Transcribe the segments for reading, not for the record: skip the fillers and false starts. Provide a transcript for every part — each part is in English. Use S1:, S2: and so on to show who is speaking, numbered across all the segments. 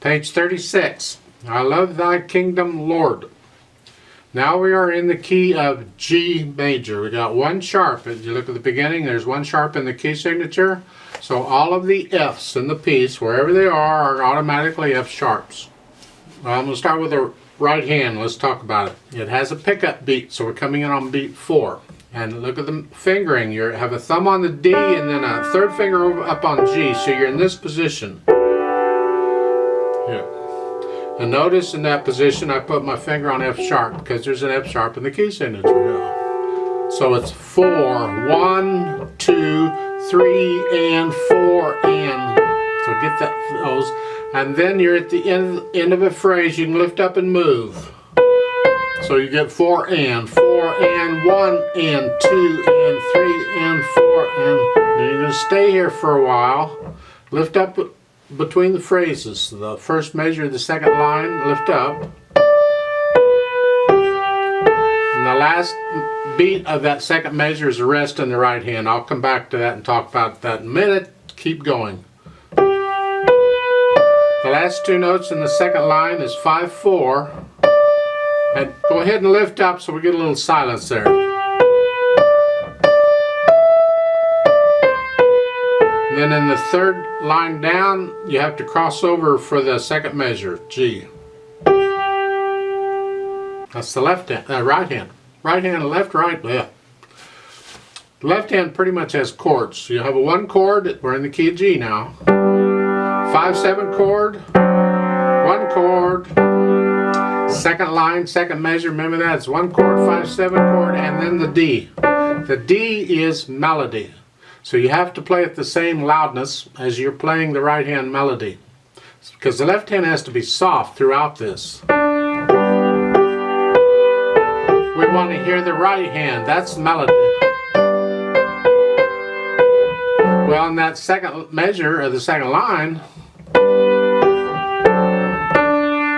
S1: Page 36. I love thy kingdom, Lord. Now we are in the key of G major. We got one sharp. If you look at the beginning, there's one sharp in the key signature. So all of the F's in the piece, wherever they are automatically F sharps. Well, I'm going to start with the right hand. Let's talk about it. It has a pickup beat, so we're coming in on beat 4. And look at the fingering. You have a thumb on the D and then a third finger over up on G. So you're in this position. Here. And notice in that position I put my finger on F sharp because there's an F sharp in the key signature. So it's 4, 1, 2, 3, and 4, and. So get those. And then you're at the end of a phrase. You can lift up and move. So you get 4 and 1 and 2 and 3 and 4 and. Then you're going to stay here for a while. Lift up between the phrases. The first measure of the second line, lift up. And the last beat of that second measure is a rest in the right hand. I'll come back to that and talk about that in a minute. Keep going. The last two notes in the second line is 5, 4. And go ahead and lift up so we get a little silence there. And then in the third line down, you have to cross over for the second measure, G. That's the left hand, right hand. Right hand, left, right, left. The left hand pretty much has chords. So you have a 1 chord, we're in the key of G now. 5, 7 chord, 1 chord. Second line, second measure, remember that, it's 1 chord, 5, 7 chord, and then the D. The D is melody. So you have to play at the same loudness as you're playing the right hand melody. Because the left hand has to be soft throughout this. We want to hear the right hand, that's melody. Well, in that second measure, or the second line,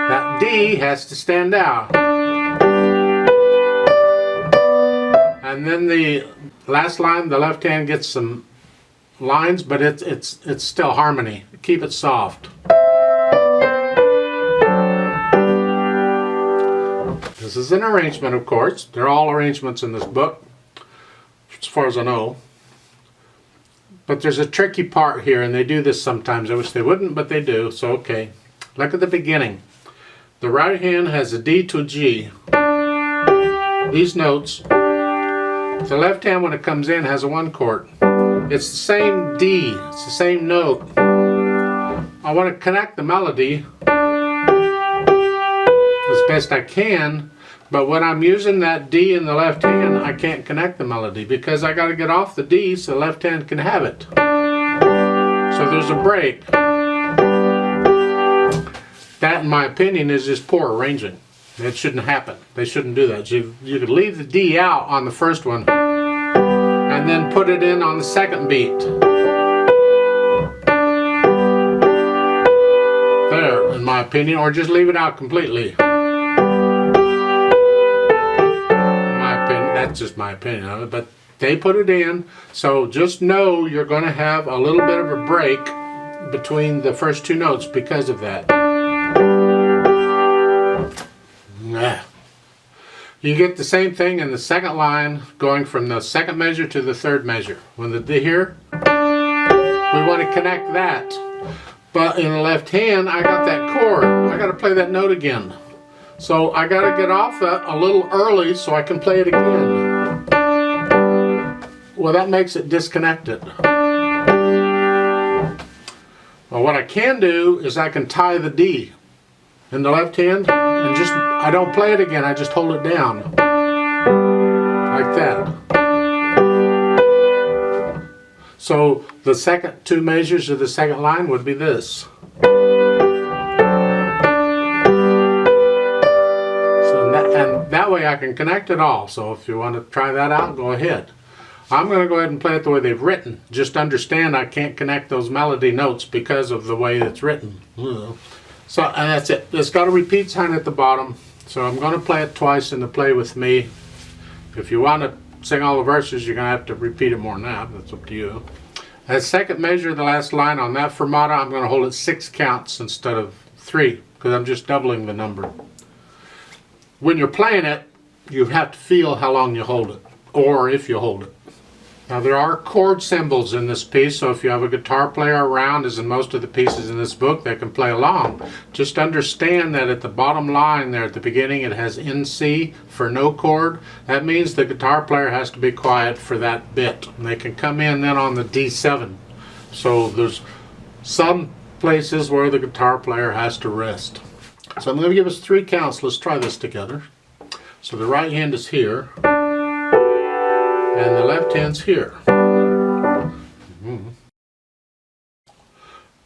S1: that D has to stand out. And then the last line, the left hand gets some lines, but it's still harmony. Keep it soft. This is an arrangement, of course. They're all arrangements in this book, as far as I know. But there's a tricky part here, and they do this sometimes. I wish they wouldn't, but they do, so okay. Look at the beginning. The right hand has a D to a G. These notes. The left hand, when it comes in, has a 1 chord. It's the same D. It's the same note. I want to connect the melody as best I can, but when I'm using that D in the left hand, I can't connect the melody because I got to get off the D so the left hand can have it. So there's a break. That, in my opinion, is just poor arranging. It shouldn't happen. They shouldn't do that. You could leave the D out on the first one and then put it in on the second beat. There, in my opinion, or just leave it out completely. In my opinion, that's just my opinion of it, but they put it in, so just know you're going to have a little bit of a break between the first two notes because of that. You get the same thing in the second line, going from the second measure to the third measure. When the D here, we want to connect that. But in the left hand, I got that chord. I got to play that note again. So I got to get off that a little early so I can play it again. Well, that makes it disconnected. Well, what I can do is I can tie the D in the left hand and just, I don't play it again, I just hold it down like that. So the second two measures of the second line would be this. So and that way I can connect it all. So if you want to try that out, go ahead. I'm going to go ahead and play it the way they've written. Just understand I can't connect those melody notes because of the way it's written. So, and that's it. It's got a repeat sign at the bottom. So I'm going to play it twice in the Play With Me. If you want to sing all the verses, you're going to have to repeat it more than that. That's up to you. That second measure, the last line on that fermata, I'm going to hold it 6 counts instead of 3, because I'm just doubling the number. When you're playing it, you have to feel how long you hold it, or if you hold it. Now there are chord symbols in this piece, so if you have a guitar player around, as in most of the pieces in this book, they can play along. Just understand that at the bottom line there at the beginning it has NC for no chord. That means the guitar player has to be quiet for that bit. And they can come in then on the D7. So there's some places where the guitar player has to rest. So I'm going to give us 3 counts. Let's try this together. So the right hand is here. And the left hand's here.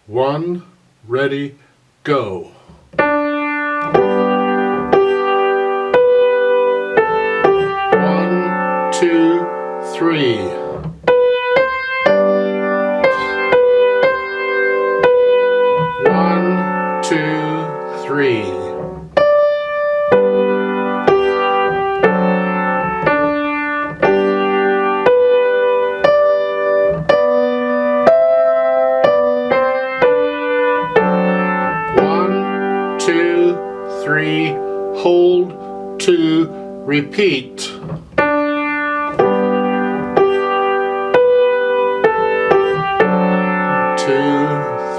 S1: 1, ready, go. 1, 2, 3. 1, 2, 3. 3, hold, 2, repeat. 2,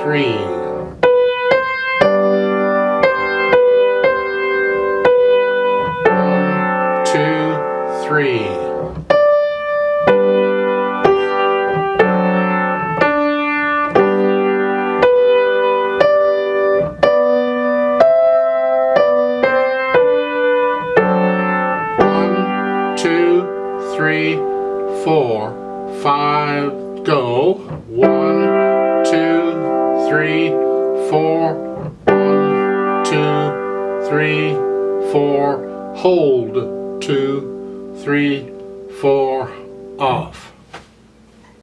S1: 3. 1, 2, 3. 3, 4, 5, go. 1, 2, 3, 4. 1, 2, 3, 4. Hold. 2, 3, 4. Off.